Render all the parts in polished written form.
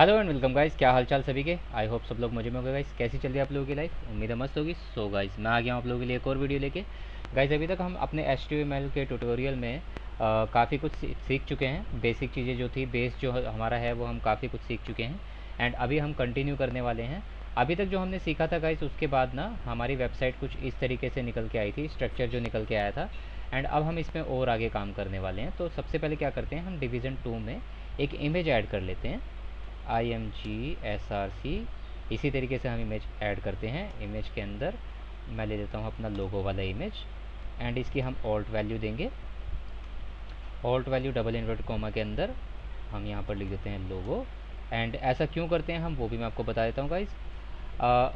Hello and welcome guys, क्या हाल चाल सभी के। आई होप सब लोग मजे में होंगे गाइस। कैसी चल रही है आप लोगों की लाइफ, उम्मीद है मस्त होगी। सो गाइस मैं आ गया हूँ आप लोगों के लिए एक और वीडियो लेके। गाइस अभी तक हम अपने HTML के ट्यूटोरियल में काफ़ी कुछ सीख चुके हैं। बेसिक चीज़ें जो थी, बेस जो हमारा है वो हम काफ़ी कुछ सीख चुके हैं। एंड अभी हम कंटिन्यू करने वाले हैं। अभी तक जो हमने सीखा था गाइस, उसके बाद ना हमारी वेबसाइट कुछ इस तरीके से निकल के आई थी, स्ट्रक्चर जो निकल के आया था। एंड अब हम इसमें और आगे काम करने वाले हैं। तो सबसे पहले क्या करते हैं, हम डिवीज़न 2 में एक इमेज ऐड कर लेते हैं। IMG SRC, इसी तरीके से हम इमेज ऐड करते हैं। इमेज के अंदर मैं ले लेता हूँ अपना लोगो वाला इमेज। एंड इसकी हम ऑल्ट वैल्यू देंगे। Alt value double invert comma के अंदर हम यहाँ पर लिख देते हैं लोगो। एंड ऐसा क्यों करते हैं हम, वो भी मैं आपको बता देता हूँ गाइज।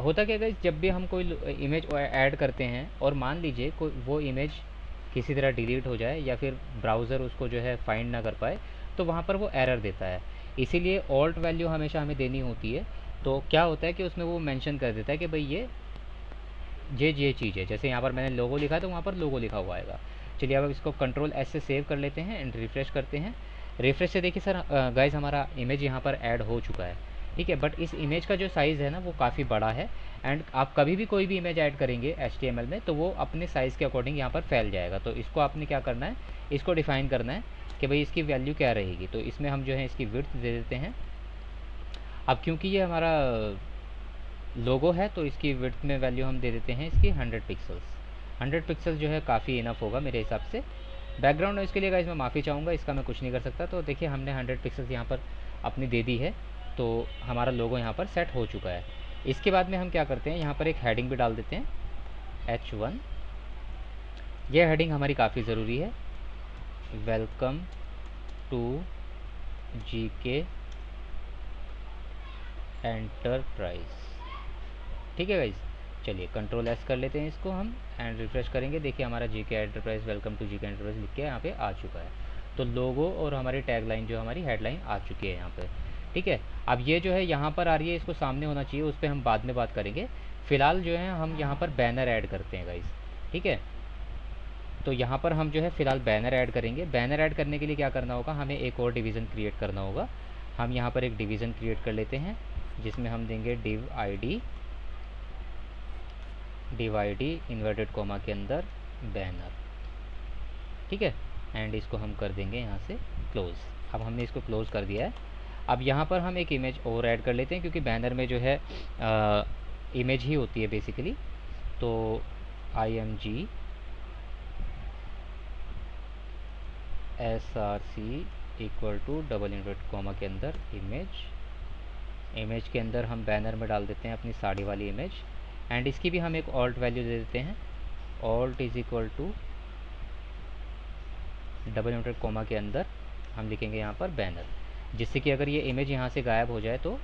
होता क्या गाइज, जब भी हम कोई इमेज ऐड करते हैं और मान लीजिए कोई वो इमेज किसी तरह डिलीट हो जाए या फिर ब्राउज़र उसको जो है फाइंड ना कर पाए, तो वहाँ पर वो एरर देता है। इसीलिए ऑल्ट वैल्यू हमेशा हमें देनी होती है। तो क्या होता है कि उसमें वो मेंशन कर देता है कि भाई ये चीज़ है। जैसे यहाँ पर मैंने लोगो लिखा है तो वहाँ पर लोगो लिखा हुआ आएगा। चलिए अब इसको कंट्रोल S से सेव कर लेते हैं एंड रिफ़्रेश करते हैं। रिफ़्रेश से देखिए सर गाइस, हमारा इमेज यहाँ पर ऐड हो चुका है। ठीक है, बट इस इमेज का जो साइज़ है ना वो काफ़ी बड़ा है। एंड आप कभी भी कोई भी इमेज ऐड करेंगे HTML में तो वो अपने साइज़ के अकॉर्डिंग यहाँ पर फैल जाएगा। तो इसको आपने क्या करना है, इसको डिफ़ाइन करना है कि भाई इसकी वैल्यू क्या रहेगी। तो इसमें हम जो है इसकी विड्थ दे देते हैं। अब क्योंकि ये हमारा लोगो है तो इसकी विड्थ में वैल्यू हम दे देते हैं इसकी 100 पिक्सल्स। 100 पिक्सल जो है काफ़ी इनफ होगा मेरे हिसाब से। बैकग्राउंड नॉइज़ के लिए गाइस मैं माफ़ी चाहूँगा, इसका मैं कुछ नहीं कर सकता। तो देखिए हमने 100 पिक्सल्स यहाँ पर अपनी दे दी है। तो हमारा लोगो यहाँ पर सेट हो चुका है। इसके बाद में हम क्या करते हैं, यहाँ पर एक हेडिंग भी डाल देते हैं, H1। यह हेडिंग हमारी काफ़ी ज़रूरी है। Welcome to GK enterprise. ठीक है गाइज। चलिए कंट्रोल S कर लेते हैं इसको हम एंड रिफ्रेश करेंगे। देखिए हमारा GK enterprise, welcome to GK enterprise लिख के यहाँ पे आ चुका है। तो लोगो और हमारी टैगलाइन जो हमारी हेडलाइन आ चुकी है यहाँ पे। ठीक है, अब ये जो है यहाँ पर आ रही है, इसको सामने होना चाहिए, उस पर हम बाद में बात करेंगे। फिलहाल जो है हम यहाँ पर बैनर ऐड करते हैं गाइज। ठीक है, तो यहाँ पर हम जो है फिलहाल बैनर ऐड करेंगे। बैनर ऐड करने के लिए क्या करना होगा, हमें एक और डिवीज़न क्रिएट करना होगा। हम यहाँ पर एक डिवीज़न क्रिएट कर लेते हैं जिसमें हम देंगे div id इन्वर्टेड कॉमा के अंदर बैनर। ठीक है, एंड इसको हम कर देंगे यहाँ से क्लोज़। अब हमने इसको क्लोज़ कर दिया है। अब यहाँ पर हम एक इमेज और ऐड कर लेते हैं क्योंकि बैनर में जो है इमेज ही होती है बेसिकली। तो IMG SRC equal to double invert comma के अंदर इमेज। इमेज के अंदर हम बैनर में डाल देते हैं अपनी साड़ी वाली इमेज। एंड इसकी भी हम एक ऑल्ट वैल्यू दे देते हैं। Alt is equal to double inverted comma के अंदर हम लिखेंगे यहाँ पर बैनर, जिससे कि अगर ये इमेज यहाँ से गायब हो जाए तो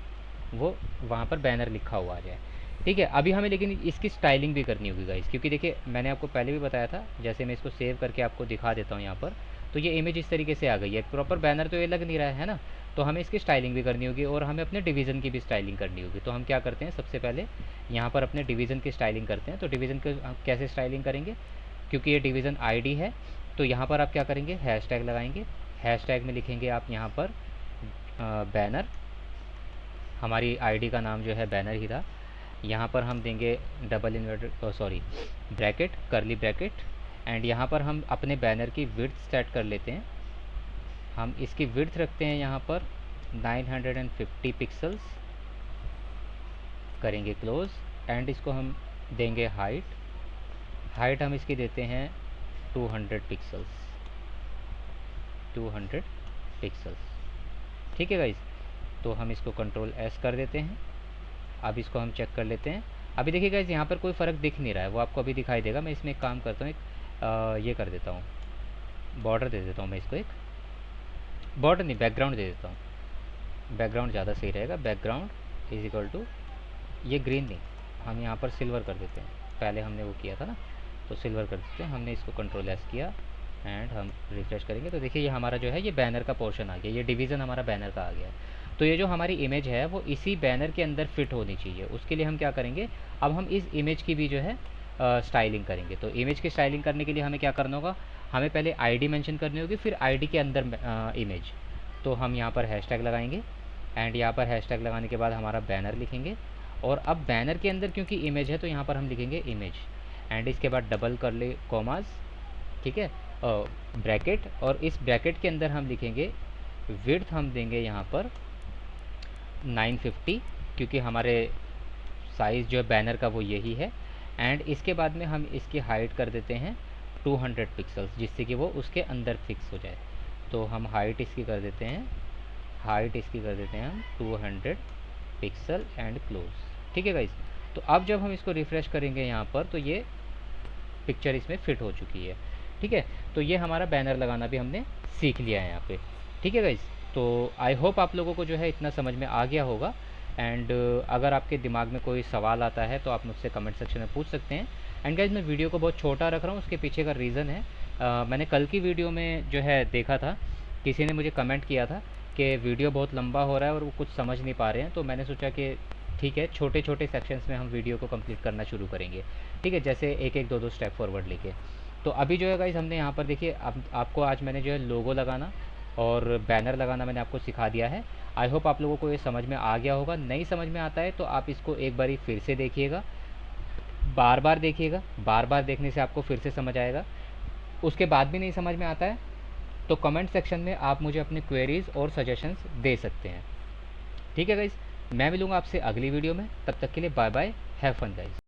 वो वहाँ पर बैनर लिखा हुआ आ जाए। ठीक है, अभी हमें लेकिन इसकी स्टाइलिंग भी करनी होगी गाइस, क्योंकि देखिए मैंने आपको पहले भी बताया था। जैसे मैं इसको सेव करके आपको दिखा देता हूँ यहाँ पर, तो ये इमेज इस तरीके से आ गई है। प्रॉपर बैनर तो ये लग नहीं रहा है ना। तो हमें इसकी स्टाइलिंग भी करनी होगी और हमें अपने डिवीज़न की भी स्टाइलिंग करनी होगी। तो हम क्या करते हैं, सबसे पहले यहाँ पर अपने डिवीज़न की स्टाइलिंग करते हैं। तो डिवीज़न की हम कैसे स्टाइलिंग करेंगे, क्योंकि ये डिवीज़न ID है। तो यहाँ पर आप क्या करेंगे, हैशटैग लगाएंगे। हैशटैग में लिखेंगे आप यहाँ पर बैनर। हमारी ID का नाम जो है बैनर ही था। यहाँ पर हम देंगे डबल इन्वर्टेड सॉरी ब्रैकेट, करली ब्रैकेट। एंड यहाँ पर हम अपने बैनर की विड्थ सेट कर लेते हैं। हम इसकी विड्थ रखते हैं यहाँ पर 950 पिक्सल्स। करेंगे क्लोज एंड इसको हम देंगे हाइट। हाइट हम इसकी देते हैं 200 पिक्सल्स। 200 पिक्सल्स। ठीक है गाइज, तो हम इसको कंट्रोल S कर देते हैं। अब इसको हम चेक कर लेते हैं। अभी देखिए गाइज यहाँ पर कोई फ़र्क दिख नहीं रहा है, वो आपको अभी दिखाई देगा। मैं इसमें एक काम करता हूँ, एक ये कर देता हूँ, बॉर्डर दे देता हूँ मैं इसको। एक बॉर्डर नहीं, बैकग्राउंड दे देता हूँ। बैकग्राउंड ज़्यादा सही रहेगा। बैकग्राउंड इज इक्वल टू, ये ग्रीन नहीं, हम यहाँ पर सिल्वर कर देते हैं। पहले हमने वो किया था ना, तो सिल्वर कर देते हैं। हमने इसको कंट्रोल S किया एंड हम रिफ्रेश करेंगे तो देखिए ये हमारा जो है ये बैनर का पोर्शन आ गया, ये डिवीज़न हमारा बैनर का आ गया। तो ये जो हमारी इमेज है वो इसी बैनर के अंदर फिट होनी चाहिए। उसके लिए हम क्या करेंगे, अब हम इस इमेज की भी जो है स्टाइलिंग करेंगे। तो इमेज की स्टाइलिंग करने के लिए हमें क्या करना होगा, हमें पहले ID मेंशन करनी होगी, फिर ID के अंदर इमेज। तो हम यहाँ पर हैशटैग लगाएंगे। एंड यहाँ पर हैशटैग लगाने के बाद हमारा बैनर लिखेंगे। और अब बैनर के अंदर क्योंकि इमेज है तो यहाँ पर हम लिखेंगे इमेज, एंड इसके बाद डबल कर ले कॉमास, ठीक है, ब्रैकेट, और इस ब्रैकेट के अंदर हम लिखेंगे विड्थ हम देंगे यहाँ पर 950, क्योंकि हमारे साइज़ जो है बैनर का वो यही है। एंड इसके बाद में हम इसकी हाइट कर देते हैं 200 पिक्सल्स, जिससे कि वो उसके अंदर फिक्स हो जाए। तो हम हाइट इसकी कर देते हैं, हम 200 पिक्सल एंड क्लोज। ठीक है गाइस। तो अब जब हम इसको रिफ़्रेश करेंगे यहाँ पर तो ये पिक्चर इसमें फिट हो चुकी है। ठीक है, तो ये हमारा बैनर लगाना भी हमने सीख लिया है यहाँ पे। ठीक है गाइस, तो आई होप आप लोगों को जो है इतना समझ में आ गया होगा। एंड अगर आपके दिमाग में कोई सवाल आता है तो आप मुझसे कमेंट सेक्शन में पूछ सकते हैं। एंड गाइस, मैं वीडियो को बहुत छोटा रख रहा हूँ, उसके पीछे का रीज़न है मैंने कल की वीडियो में जो है देखा था, किसी ने मुझे कमेंट किया था कि वीडियो बहुत लंबा हो रहा है और वो कुछ समझ नहीं पा रहे हैं। तो मैंने सोचा कि ठीक है, छोटे छोटे सेक्शंस में हम वीडियो को कंप्लीट करना शुरू करेंगे। ठीक है, जैसे एक एक दो दो स्टेप फॉरवर्ड लेके। तो अभी जो है गाइस, हमने यहाँ पर देखिए, अब आपको आज मैंने जो है लोगो लगाना और बैनर लगाना मैंने आपको सिखा दिया है। आई होप आप लोगों को ये समझ में आ गया होगा। नहीं समझ में आता है तो आप इसको एक बारी फिर से देखिएगा, बार बार देखिएगा, बार बार देखने से आपको फिर से समझ आएगा। उसके बाद भी नहीं समझ में आता है तो कमेंट सेक्शन में आप मुझे अपनी क्वेरीज़ और सजेशंस दे सकते हैं। ठीक है गाइस, मैं मिलूँगा आपसे अगली वीडियो में, तब तक के लिए bye bye, have fun guys.